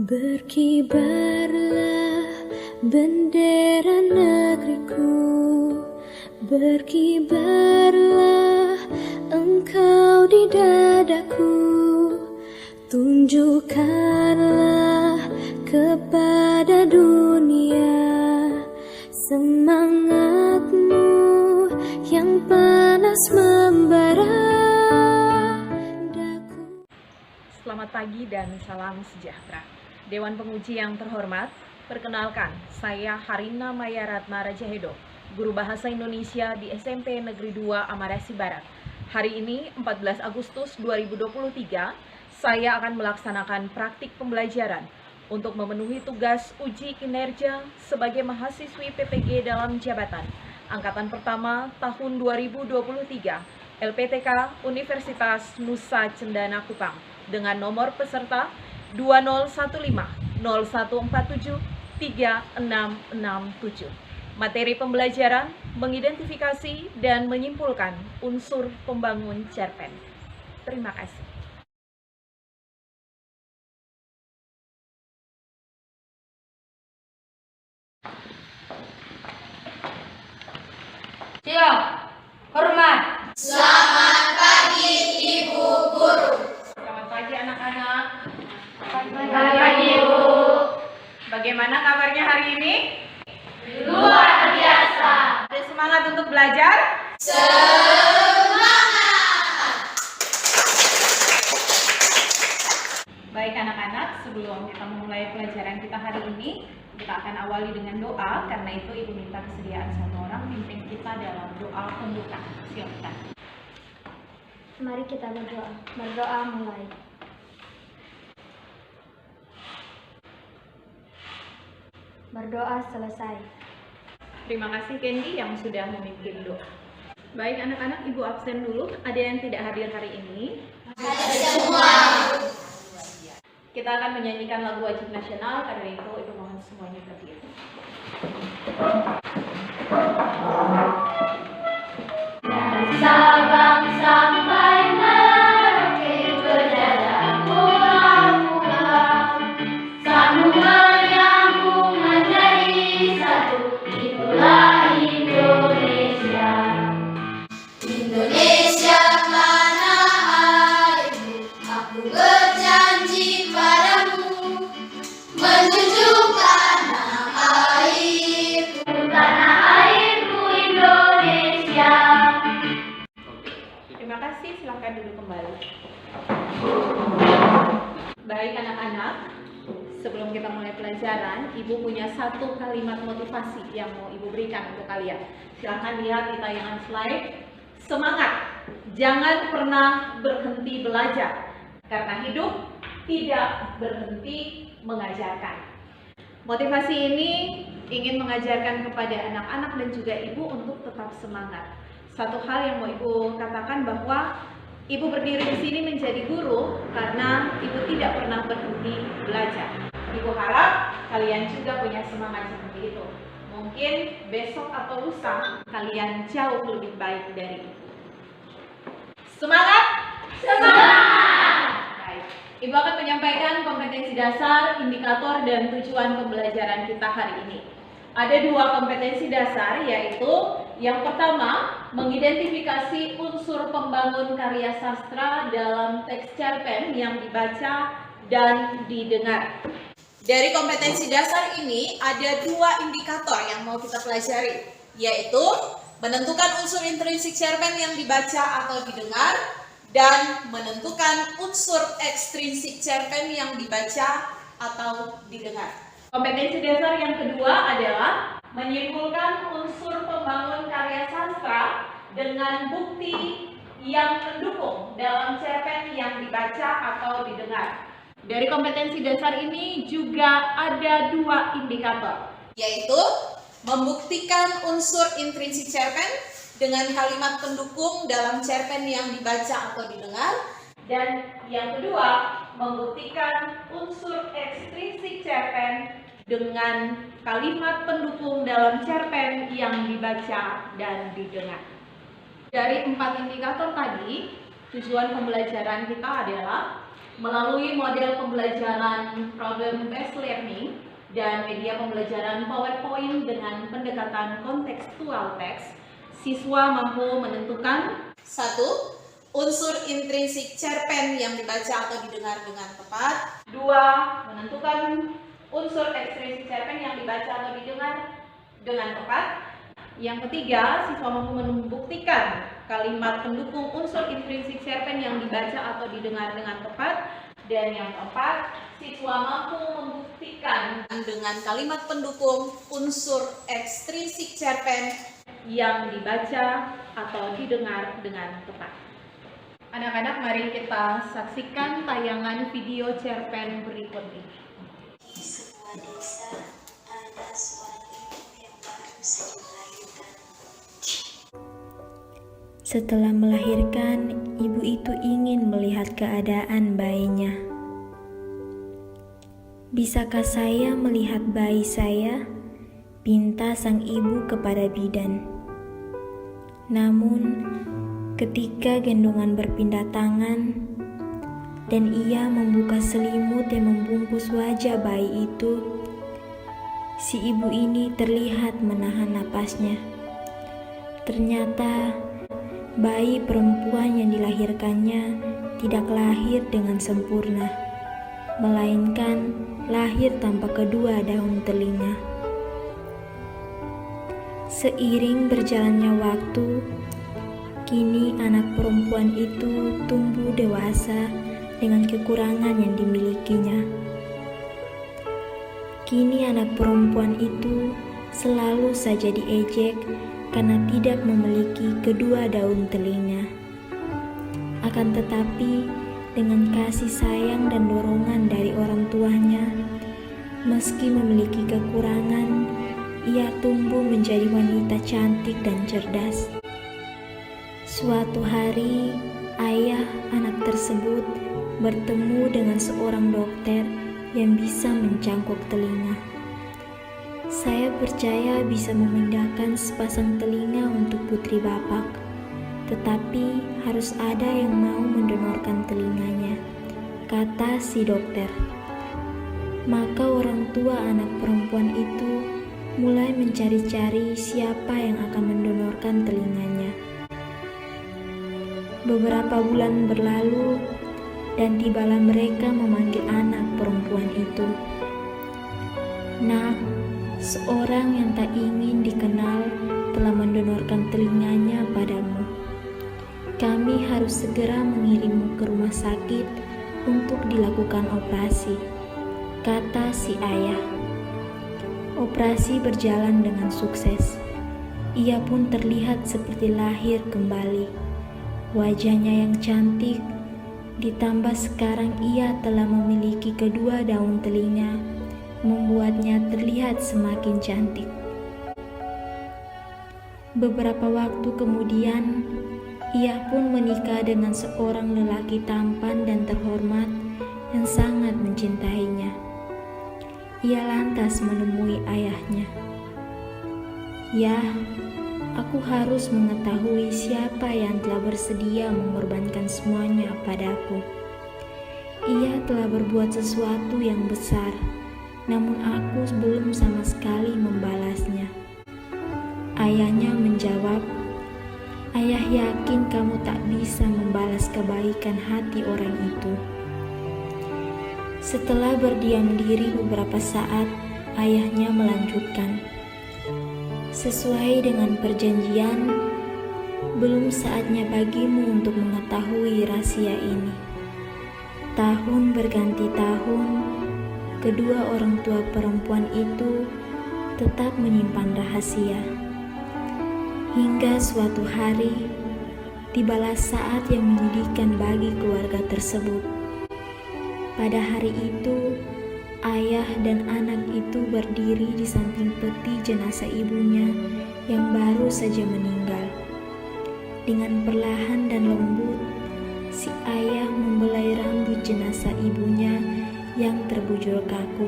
Berkibarlah bendera negeriku, berkibarlah engkau di dadaku, tunjukkanlah kepada dunia semangatmu yang panas membara. Selamat pagi dan salam sejahtera. Dewan Penguji yang terhormat, perkenalkan, saya Harina Maya Ratna Rajahedo, Guru Bahasa Indonesia di SMP Negeri 2 Amarasi Barat. Hari ini, 14 Agustus 2023, saya akan melaksanakan praktik pembelajaran untuk memenuhi tugas uji kinerja sebagai mahasiswi PPG dalam jabatan Angkatan Pertama tahun 2023, LPTK Universitas Nusa Cendana Kupang, dengan nomor peserta 2015-0147-3667. Materi pembelajaran mengidentifikasi dan menyimpulkan unsur pembangun cerpen. Terima kasih. Siap, hormat. Selamat pagi Ibu Guru. Selamat pagi anak-anak. Selamat pagi Ibu. Bagaimana kabarnya hari ini? Luar biasa. Ada semangat untuk belajar? Semangat. Baik anak-anak, sebelum kita memulai pelajaran kita hari ini, kita akan awali dengan doa. Karena itu Ibu minta kesediaan satu orang pimpin kita dalam doa pembuka. Silakan. Mari kita berdoa. Berdoa mulai. Berdoa selesai. Terima kasih Candy yang sudah memimpin doa. Baik anak-anak, Ibu absen dulu. Ada yang tidak hadir hari ini? Ada semua. Kita akan menyanyikan lagu wajib nasional. Karena itu Ibu mohon semuanya berdiri. Sabang sampai Merauke berjalan pulang-pulang, sambungan menyambung menjadi satu, itulah Indonesia. Indonesia tanah airmu, aku berjanji padamu, menjunjung tanah airku. Tanah airku Indonesia. Terima kasih, silakan duduk kembali. Baik anak-anak, sebelum kita mulai pelajaran, Ibu punya satu kalimat motivasi yang mau Ibu berikan untuk kalian. Silahkan lihat di tayangan slide. Semangat, jangan pernah berhenti belajar, karena hidup tidak berhenti mengajarkan. Motivasi ini ingin mengajarkan kepada anak-anak dan juga Ibu untuk tetap semangat. Satu hal yang mau Ibu katakan bahwa Ibu berdiri di sini menjadi guru karena Ibu tidak pernah berhenti belajar. Ibu harap kalian juga punya semangat seperti itu. Mungkin besok atau lusa kalian jauh lebih baik dari itu. Semangat! Semangat. Baik. Ibu akan menyampaikan kompetensi dasar, indikator, dan tujuan pembelajaran kita hari ini. Ada dua kompetensi dasar, yaitu yang pertama, mengidentifikasi unsur pembangun karya sastra dalam teks cerpen yang dibaca dan didengar. Dari kompetensi dasar ini ada dua indikator yang mau kita pelajari, yaitu menentukan unsur intrinsik cerpen yang dibaca atau didengar dan menentukan unsur ekstrinsik cerpen yang dibaca atau didengar. Kompetensi dasar yang kedua adalah menyimpulkan unsur pembangun karya sastra dengan bukti yang mendukung dalam cerpen yang dibaca atau didengar. Dari kompetensi dasar ini juga ada dua indikator, yaitu membuktikan unsur intrinsik cerpen dengan kalimat pendukung dalam cerpen yang dibaca atau didengar, dan yang kedua membuktikan unsur ekstrinsik cerpen dengan kalimat pendukung dalam cerpen yang dibaca dan didengar. Dari 4 indikator tadi, tujuan pembelajaran kita adalah Melalui model pembelajaran problem based learning dan media pembelajaran PowerPoint dengan pendekatan kontekstual teks, siswa mampu menentukan: 1. Unsur intrinsik cerpen yang dibaca atau didengar dengan tepat. 2. Menentukan unsur ekstrinsik cerpen yang dibaca atau didengar dengan tepat. Yang ketiga, siswa mampu membuktikan kalimat pendukung unsur intrinsik cerpen yang dibaca atau didengar dengan tepat. Dan yang keempat, siswa mampu membuktikan dengan kalimat pendukung unsur ekstrinsik cerpen yang dibaca atau didengar dengan tepat. Anak-anak, mari kita saksikan tayangan video cerpen berikut ini. Di sebuah desa ada seorang ibu yang baru saja melahirkan. Setelah melahirkan, ibu itu ingin melihat keadaan bayinya. "Bisakah saya melihat bayi saya?" pinta sang ibu kepada bidan. Namun, ketika gendongan berpindah tangan dan ia membuka selimut yang membungkus wajah bayi itu, si ibu ini terlihat menahan napasnya. Ternyata bayi perempuan yang dilahirkannya tidak lahir dengan sempurna, melainkan lahir tanpa kedua daun telinga. Seiring berjalannya waktu, kini anak perempuan itu tumbuh dewasa dengan kekurangan yang dimilikinya. Kini anak perempuan itu selalu saja diejek karena tidak memiliki kedua daun telinga. Akan tetapi, dengan kasih sayang dan dorongan dari orang tuanya, meski memiliki kekurangan, ia tumbuh menjadi wanita cantik dan cerdas. Suatu hari, ayah anak tersebut bertemu dengan seorang dokter yang bisa mencangkok telinga. "Saya percaya bisa memindahkan sepasang telinga untuk putri Bapak, tetapi harus ada yang mau mendonorkan telinganya," kata si dokter. Maka orang tua anak perempuan itu mulai mencari-cari siapa yang akan mendonorkan telinganya. Beberapa bulan berlalu dan tibalah mereka memanggil anak perempuan itu. "Nak, seorang yang tak ingin dikenal telah mendonorkan telinganya padamu. Kami harus segera mengirimmu ke rumah sakit untuk dilakukan operasi," kata si ayah. Operasi berjalan dengan sukses. Ia pun terlihat seperti lahir kembali. Wajahnya yang cantik, ditambah sekarang ia telah memiliki kedua daun telinga, membuatnya terlihat semakin cantik. Beberapa waktu kemudian, ia pun menikah dengan seorang lelaki tampan dan terhormat yang sangat mencintainya. Ia lantas menemui ayahnya. "Ya, aku harus mengetahui siapa yang telah bersedia mengorbankan semuanya padaku. Ia telah berbuat sesuatu yang besar, namun aku belum sama sekali membalasnya." Ayahnya menjawab, "Ayah yakin kamu tak bisa membalas kebaikan hati orang itu." Setelah berdiam diri beberapa saat, ayahnya melanjutkan, "Sesuai dengan perjanjian, belum saatnya bagimu untuk mengetahui rahasia ini." Tahun berganti tahun, kedua orang tua perempuan itu tetap menyimpan rahasia. Hingga suatu hari, tibalah saat yang menyedihkan bagi keluarga tersebut. Pada hari itu, ayah dan anak itu berdiri di samping peti jenazah ibunya yang baru saja meninggal. Dengan perlahan dan lembut, si ayah membelai rambut jenazah ibunya yang terbujur kaku.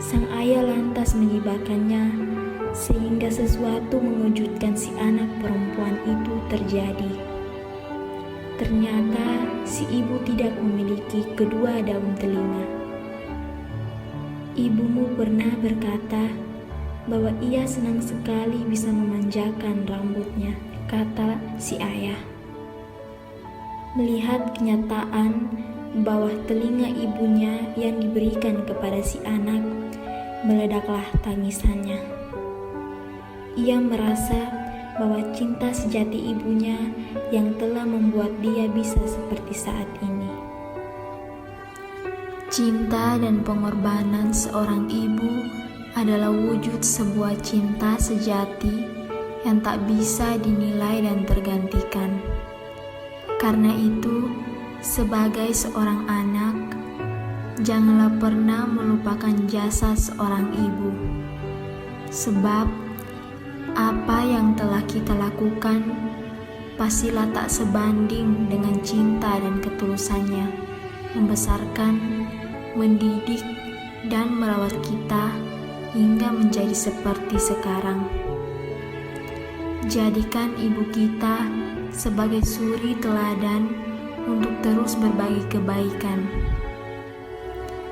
Sang ayah lantas menyibakannya, sehingga sesuatu mengejutkan si anak perempuan itu terjadi. Ternyata si ibu tidak memiliki kedua daun telinga. Ibumu pernah berkata bahwa ia senang sekali bisa memanjakan rambutnya, kata si ayah. Melihat kenyataan bahwa telinga ibunya yang diberikan kepada si anak, meledaklah tangisannya. Ia merasa bahwa cinta sejati ibunya yang telah membuat dia bisa seperti saat ini. Cinta dan pengorbanan seorang ibu adalah wujud sebuah cinta sejati yang tak bisa dinilai dan tergantikan. Karena itu, sebagai seorang anak, janganlah pernah melupakan jasa seorang ibu. Sebab apa yang telah kita lakukan pastilah tak sebanding dengan cinta dan ketulusannya membesarkan, mendidik, dan merawat kita hingga menjadi seperti sekarang. Jadikan ibu kita sebagai suri teladan untuk terus berbagi kebaikan.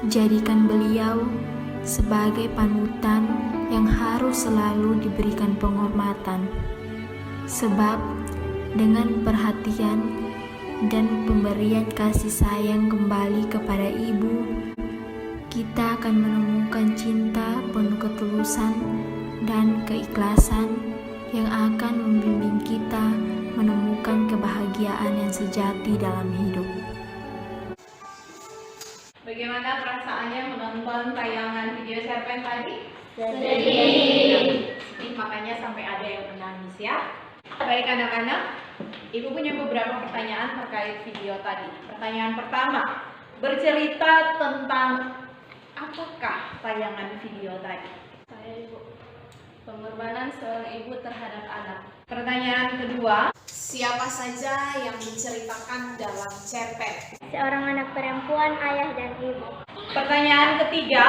Jadikan beliau sebagai panutan yang harus selalu diberikan penghormatan. Sebab dengan perhatian dan pemberian kasih sayang kembali kepada ibu, kita akan menemukan cinta penuh ketulusan dan keikhlasan yang akan membimbing kita menemukan kebahagiaan yang sejati dalam hidup. Bagaimana perasaannya menonton tayangan video cerpen tadi? Sedih. Sedih, makanya sampai ada yang menangis ya. Baik anak-anak, Ibu punya beberapa pertanyaan terkait video tadi. Pertanyaan pertama, bercerita tentang apakah tayangan video tadi? Saya Ibu. Pengorbanan seorang ibu terhadap anak. Pertanyaan kedua, siapa saja yang diceritakan dalam cerpen? Seorang anak perempuan, ayah dan ibu. Pertanyaan ketiga,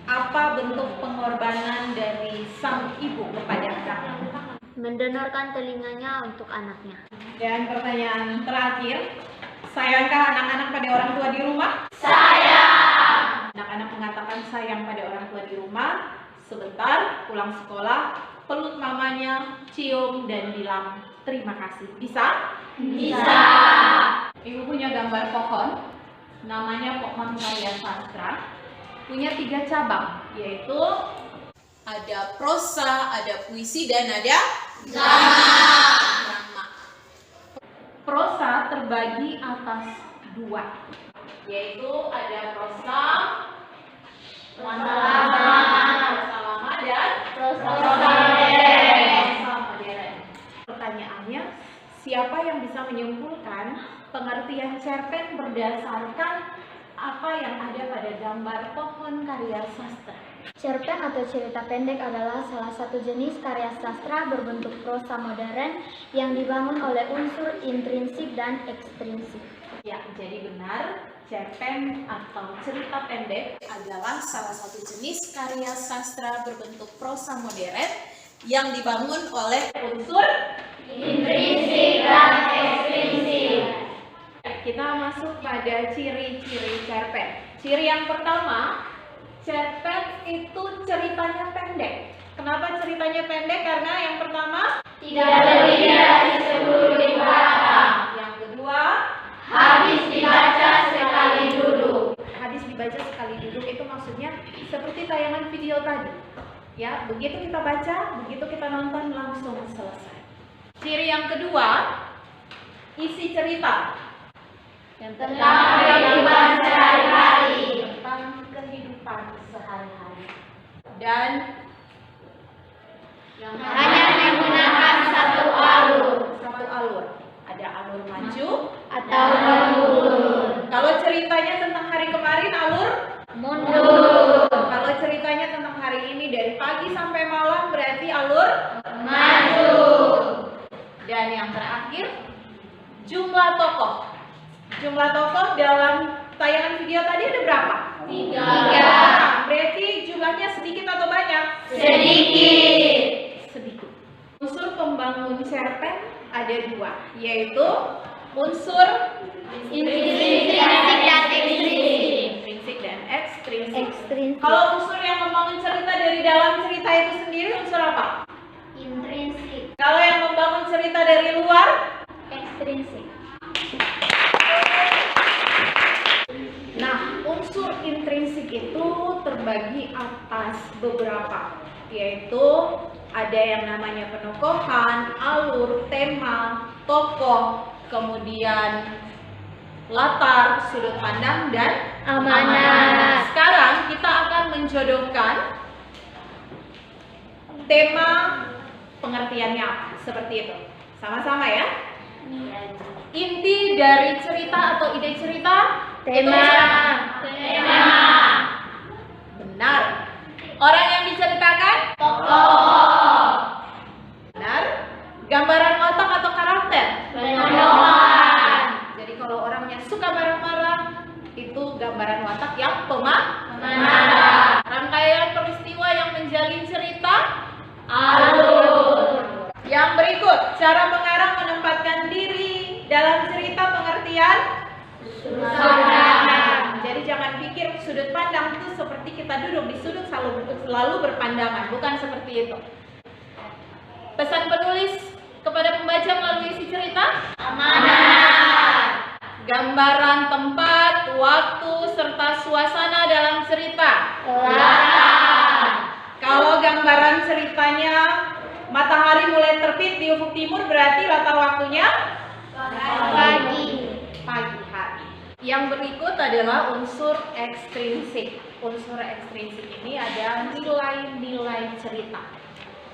apa bentuk pengorbanan dari sang ibu kepada anak? Mendonorkan telinganya untuk anaknya. Dan pertanyaan terakhir, sayangkah anak-anak pada orang tua di rumah? Sayang. Anak-anak mengatakan sayang pada orang tua di rumah. Sebentar, pulang sekolah, peluk mamanya, cium, dan bilang terima kasih. Bisa? Bisa. Ibu punya gambar pohon, namanya pohon karya sastra. Punya 3 cabang, yaitu ada prosa, ada puisi, dan ada drama. Prosa terbagi atas 2, yaitu ada prosa lama dan prosa modern. Pertanyaannya, siapa yang bisa menyimpulkan pengertian cerpen berdasarkan apa yang ada pada gambar pohon karya sastra? Cerpen atau cerita pendek adalah salah satu jenis karya sastra berbentuk prosa modern yang dibangun oleh unsur intrinsik dan ekstrinsik. Ya, jadi benar, cerpen atau cerita pendek adalah salah satu jenis karya sastra berbentuk prosa modern yang dibangun oleh unsur Intrinsik dan ekstrinsik. Kita masuk pada ciri-ciri cerpen. Ciri yang pertama, cerpen itu ceritanya pendek. Kenapa ceritanya pendek? Karena yang pertama, Tidak lebih dari 10 di belakang. yang kedua, Habis dibaca sekali duduk. habis dibaca sekali duduk itu maksudnya seperti tayangan video tadi. Ya, begitu kita baca, begitu kita nonton langsung selesai. Ciri yang kedua, isi cerita. Yang Tentang kehidupan sehari-hari. tentang kehidupan sehari-hari. Dan yang Hanya menggunakan satu alur satu alur. Ada alur maju atau mundur. Kalau ceritanya tentang hari kemarin, alur Mundur. Kalau ceritanya tentang hari ini dari pagi sampai malam, berarti alur Maju. Dan yang terakhir, jumlah tokoh. Jumlah tokoh dalam tayangan video tadi ada berapa? 3. Berarti jumlahnya sedikit atau banyak? Sedikit. Sedikit. Unsur pembangun cerpen ada 2, yaitu unsur Intrinsik dan ekstrinsik. intrinsik dan ekstrinsik. Ekstrinsik. Kalau unsur yang membangun cerita dari dalam cerita itu sendiri unsur apa? Intrinsik. Kalau yang membangun cerita dari luar? Ekstrinsik. Nah, unsur intrinsik itu terbagi atas beberapa, yaitu ada yang namanya penokohan, alur, tema, tokoh, kemudian latar, sudut pandang, dan Amanat. Sekarang kita akan menjodohkan tema pengertiannya apa, seperti itu. Sama-sama ya. Inti dari cerita atau ide cerita? Tema. Itu apa? Benar. Orang yang diceritakan? Tokoh. Benar. Gambaran watak atau karakter? Penolongan. Jadi kalau orangnya suka marah-marah, itu gambaran watak yang Pemarah. Rangkaian peristiwa yang menjalin cerita? Alur. Yang berikut, cara pengarang menempatkan diri dalam cerita pengertian? Jadi jangan pikir sudut pandang itu seperti kita duduk di sudut selalu berpandangan, bukan seperti itu. Pesan penulis kepada pembaca melalui isi cerita? Amanat. Gambaran tempat, waktu, serta suasana dalam cerita. Latar. Kalau gambaran ceritanya matahari mulai terbit di ufuk timur, berarti latar waktunya Pagi. pagi hari. Yang berikut adalah unsur ekstrinsik. Unsur ekstrinsik ini ada nilai-nilai cerita.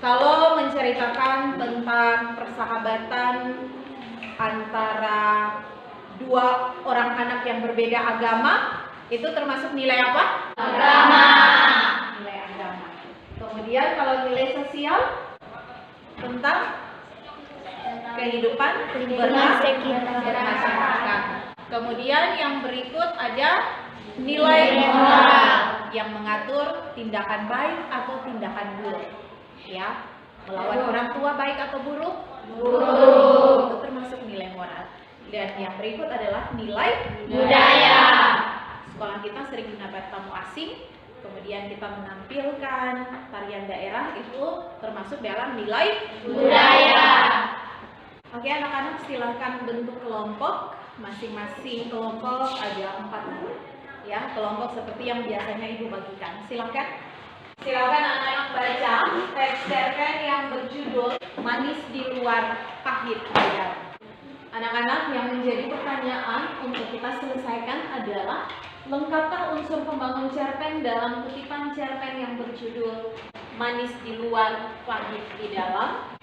Kalau menceritakan tentang persahabatan antara dua orang anak yang berbeda agama, itu termasuk nilai apa? Agama. Nilai agama. Kemudian kalau nilai sosial tentang kehidupan bermasyarakat. Kemudian yang berikut ada nilai moral yang mengatur tindakan baik atau tindakan buruk. Ya, melawan orang tua baik atau buruk? Buruk. Itu termasuk nilai moral. Dan yang berikut adalah nilai Budaya. Sekolah kita sering mendapat tamu asing, kemudian kita menampilkan tarian daerah, itu termasuk dalam nilai Budaya. Oke anak-anak, silahkan bentuk kelompok. Masing-masing kelompok ada 4 buku. Ya, kelompok seperti yang biasanya ibu bagikan. Silahkan anak-anak baca teks cerpen yang berjudul Manis di Luar Pahit di Dalam. Anak-anak, yang menjadi pertanyaan untuk kita selesaikan adalah lengkapkan unsur pembangun cerpen dalam kutipan cerpen yang berjudul Manis di Luar Pahit di Dalam.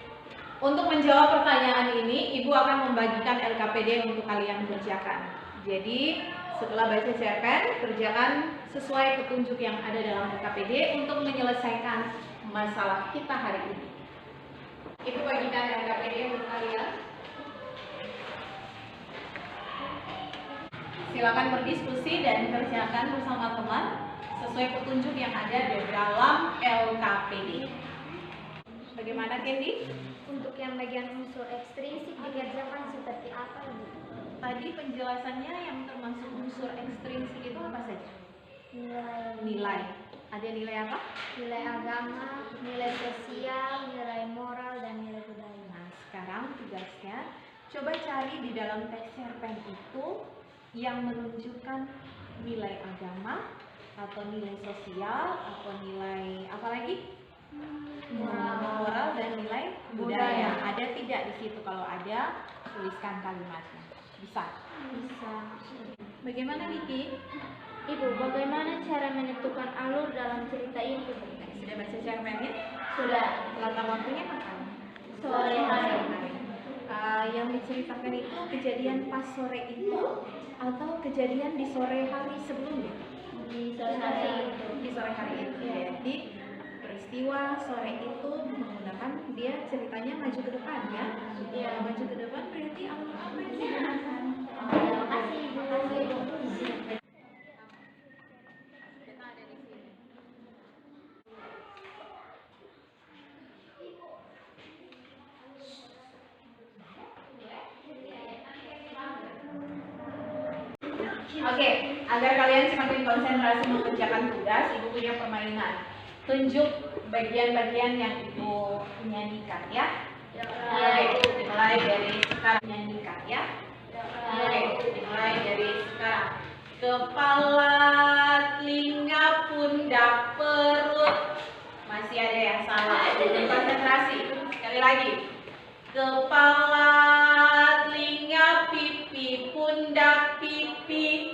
Untuk menjawab pertanyaan ini, Ibu akan membagikan LKPD untuk kalian kerjakan. Jadi, setelah baca cerpen, kerjakan sesuai petunjuk yang ada dalam LKPD untuk menyelesaikan masalah kita hari ini. Ibu bagikan LKPD untuk kalian. Silakan berdiskusi dan kerjakan bersama teman sesuai petunjuk yang ada di dalam LKPD. Bagaimana, Candy? Untuk yang bagian unsur ekstrinsik dikerjakan seperti apa, Ibu? Tadi penjelasannya yang termasuk unsur ekstrinsik itu apa saja? Nilai. Ada nilai apa? Nilai agama, nilai sosial, nilai moral, dan nilai budaya. Nah, sekarang tugasnya coba cari di dalam teks cerpen itu yang menunjukkan nilai agama atau nilai sosial atau nilai apa lagi? Moral dan nilai budaya. Ada tidak di situ? Kalau ada, tuliskan kalimatnya. Bisa. Bisa. Bagaimana, Niki? Ibu, bagaimana cara menentukan alur dalam cerita ini? Sudah baca cerpennya? Sudah. Latar waktunya kapan? Sore hari. Yang diceritakan itu kejadian pas sore itu atau kejadian di sore hari sebelumnya? Di sore hari itu. Di sore hari itu. Jadi peristiwa sore itu menggunakan dia ceritanya maju ke depan ya? Iya. Maju ke depan berarti alur apa yang digunakan? Terima kasih, Ibu. Kita ada di sini. Oke, agar kalian semakin konsentrasi mengerjakan tugas, Ibu punya permainan. Tunjuk bagian-bagian yang Ibu nyanyikan ya. Oke, dimulai dari sekarang nyanyikan ya. Oke, dimulai dari sekarang. Kepala, telinga, pundak, perut. Masih ada yang salah. Konsentrasi. Sekali lagi. Kepala, telinga, pipi, pundak, pipi.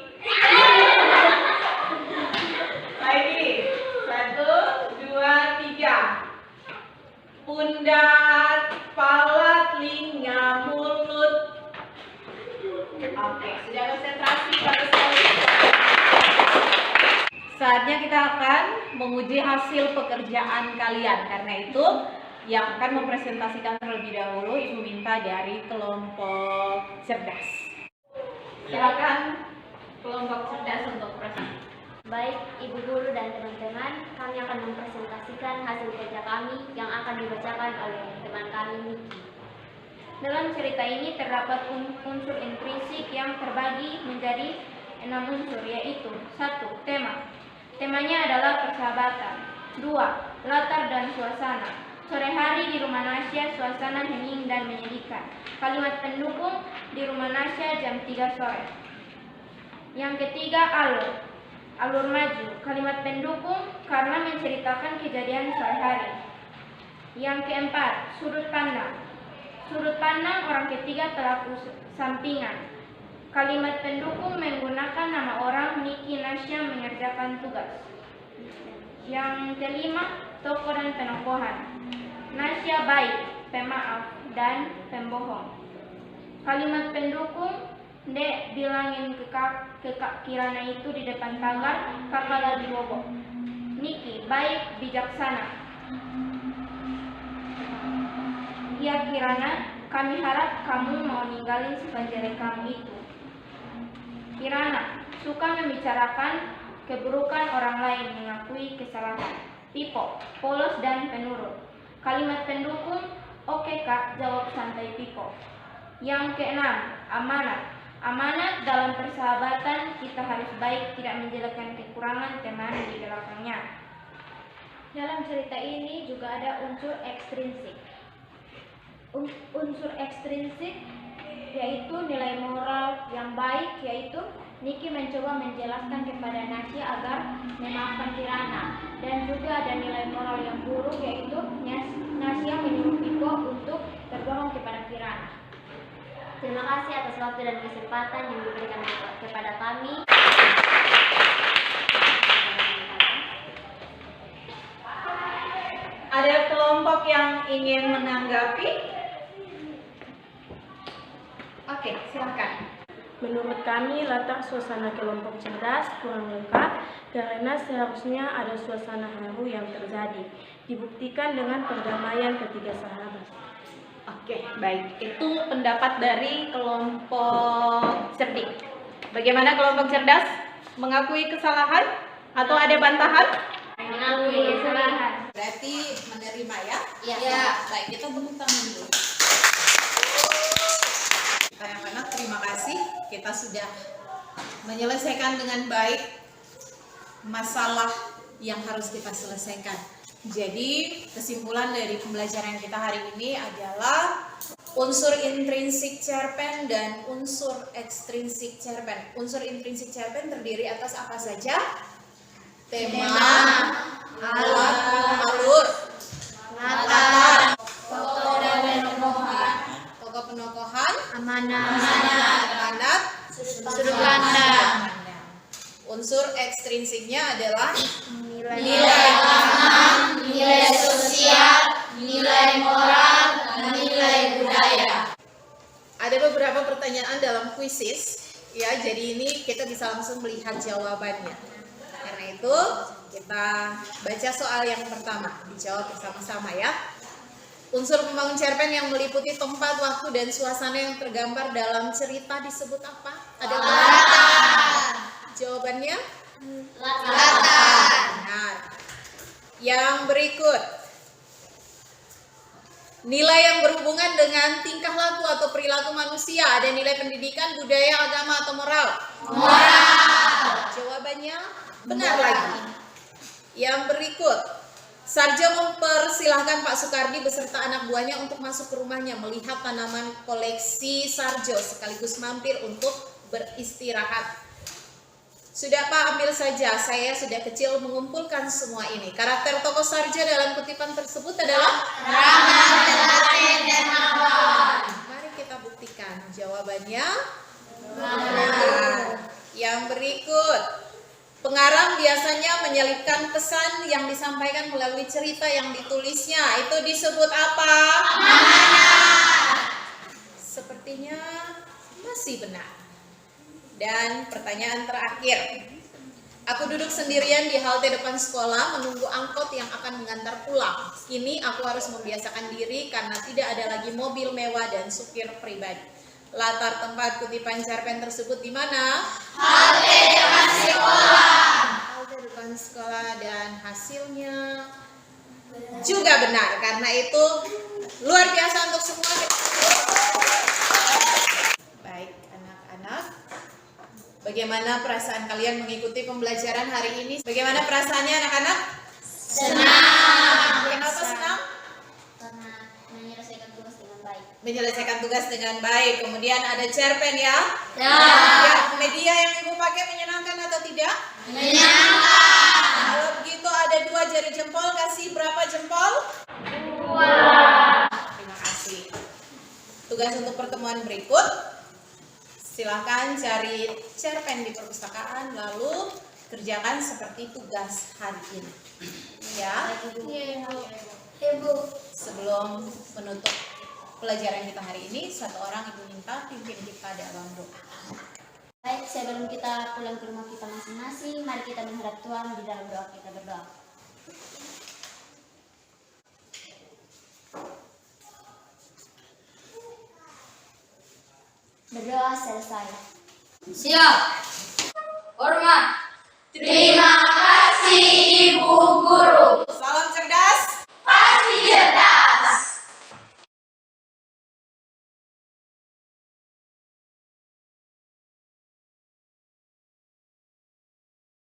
Lagi. 1, 2, 3. Pundak, kepala, telinga, mulut. Oke, sudah konsentrasi bagus sekali. Saatnya kita akan menguji hasil pekerjaan kalian. Karena itu, yang akan mempresentasikan terlebih dahulu Ibu minta dari kelompok cerdas. Silakan kelompok cerdas untuk presentasi. Baik, Ibu Guru dan teman-teman, kami akan mempresentasikan hasil kerja kami yang akan dibacakan oleh teman kami, Niki. Dalam cerita ini terdapat unsur intrinsik yang terbagi menjadi 6 unsur, yaitu 1. Tema. Temanya adalah persahabatan. 2. Latar dan suasana. Sore hari di rumah Nasya, suasana hening dan menyedihkan. Kalimat pendukung di rumah Nasya jam 3 sore. Yang ketiga, alur maju. Kalimat pendukung karena menceritakan kejadian sore hari. Yang keempat, sudut pandang. Sudut pandang orang ketiga pelaku sampingan. Kalimat pendukung menggunakan nama orang, Niki, Nasya mengerjakan tugas. Yang kelima, tokoh dan penokohan. Nasya baik, pemaaf, dan pembohong. Kalimat pendukung, Dek bilangin ke Kak Kirana itu di depan pagar, kakak lagi bobok. Niki, baik, bijaksana. Ya Kirana, kami harap kamu mau ninggalin sifat jelek kamu itu. Kirana, suka membicarakan keburukan orang lain, mengakui kesalahan. Pipo, polos dan penurut. Kalimat pendukung, oke Kak, jawab santai Pipo. Yang keenam, amanat. Amanat dalam persahabatan, kita harus baik, tidak menjelekkan kekurangan teman di belakangnya. Dalam cerita ini juga ada unsur ekstrinsik. Unsur ekstrinsik yaitu nilai moral yang baik, yaitu Niki mencoba menjelaskan kepada Nasya agar memaafkan Kirana. Dan juga ada nilai moral yang buruk, yaitu Nasya menyuruh Pipo untuk berbohong kepada Kirana. Terima kasih atas waktu dan kesempatan yang diberikan kepada kami. Ada kelompok yang ingin menanggapi? Oke, silakan. Menurut kami, latar suasana kelompok cerdas kurang lengkap karena seharusnya ada suasana haru yang terjadi. Dibuktikan dengan perdamaian ketiga sahabat. Oke, baik. Itu pendapat dari kelompok cerdik. Bagaimana kelompok cerdas? Mengakui kesalahan atau ada bantahan? Mengakui kesalahan. Berarti menerima ya? Iya. Baik, kita tepuk tangan dulu. Anak-anak, terima kasih. Kita sudah menyelesaikan dengan baik masalah yang harus kita selesaikan. Jadi, kesimpulan dari pembelajaran kita hari ini adalah unsur intrinsik cerpen dan unsur ekstrinsik cerpen. Unsur intrinsik cerpen terdiri atas apa saja? Tema, alat, alur, latar, tokoh dan penokohan, tokoh penokohan, amanat, sudut pandang. Unsur ekstrinsiknya adalah nilai paham, nilai sosial, nilai moral, dan nilai budaya. Ada beberapa pertanyaan dalam kuisis, ya. Jadi ini kita bisa langsung melihat jawabannya. Karena itu kita baca soal yang pertama, dijawab bersama-sama ya. Unsur pembangun cerpen yang meliputi tempat, waktu, dan suasana yang tergambar dalam cerita disebut apa? Ada latar. Jawabannya? Latar. Benar. Yang berikut. Nilai yang berhubungan dengan tingkah laku atau perilaku manusia. Ada nilai pendidikan, budaya, agama, atau moral? Moral. Jawabannya benar lagi. Yang berikut. Sarjo mempersilahkan Pak Soekardi beserta anak buahnya untuk masuk ke rumahnya melihat tanaman koleksi Sarjo sekaligus mampir untuk beristirahat. Sudah Pak, ambil saja. Saya sudah kecil mengumpulkan semua ini. Karakter tokoh Sarjo dalam kutipan tersebut adalah Rama, Telaten, dan Awan. Mari kita buktikan. Jawabannya benar. Yang berikut. Pengarang biasanya menyelipkan pesan yang disampaikan melalui cerita yang ditulisnya. Itu disebut apa? Sepertinya masih benar. Dan pertanyaan terakhir. Aku duduk sendirian di halte depan sekolah menunggu angkot yang akan mengantar pulang. Kini aku harus membiasakan diri karena tidak ada lagi mobil mewah dan supir pribadi. Latar tempat kutipan cerpen tersebut di mana? Halte depan sekolah. Halte depan sekolah, dan hasilnya juga benar. Karena itu luar biasa untuk semua. Baik anak-anak, bagaimana perasaan kalian mengikuti pembelajaran hari ini? Bagaimana perasaannya anak-anak? Senang. Kenapa senang? Karena menyelesaikan tugas dengan baik. Menyelesaikan tugas dengan baik. Kemudian ada cerpen ya? Ya. Ya, media yang ibu pakai menyenangkan atau tidak? Menyenangkan. Kalau begitu ada 2 jari jempol, kasih berapa jempol? 2. Terima kasih. Tugas untuk pertemuan berikut. Silakan cari cerpen di perpustakaan lalu kerjakan seperti tugas hari ini. Ya. Ibu. Sebelum menutup pelajaran kita hari ini, satu orang ibu minta pimpin kita dalam doa. Baik, sebelum kita pulang ke rumah kita masing-masing, mari kita menghadap Tuhan di dalam doa kita berdoa. Berdoa selesai. Siap. Hormat. Terima kasih Ibu Guru.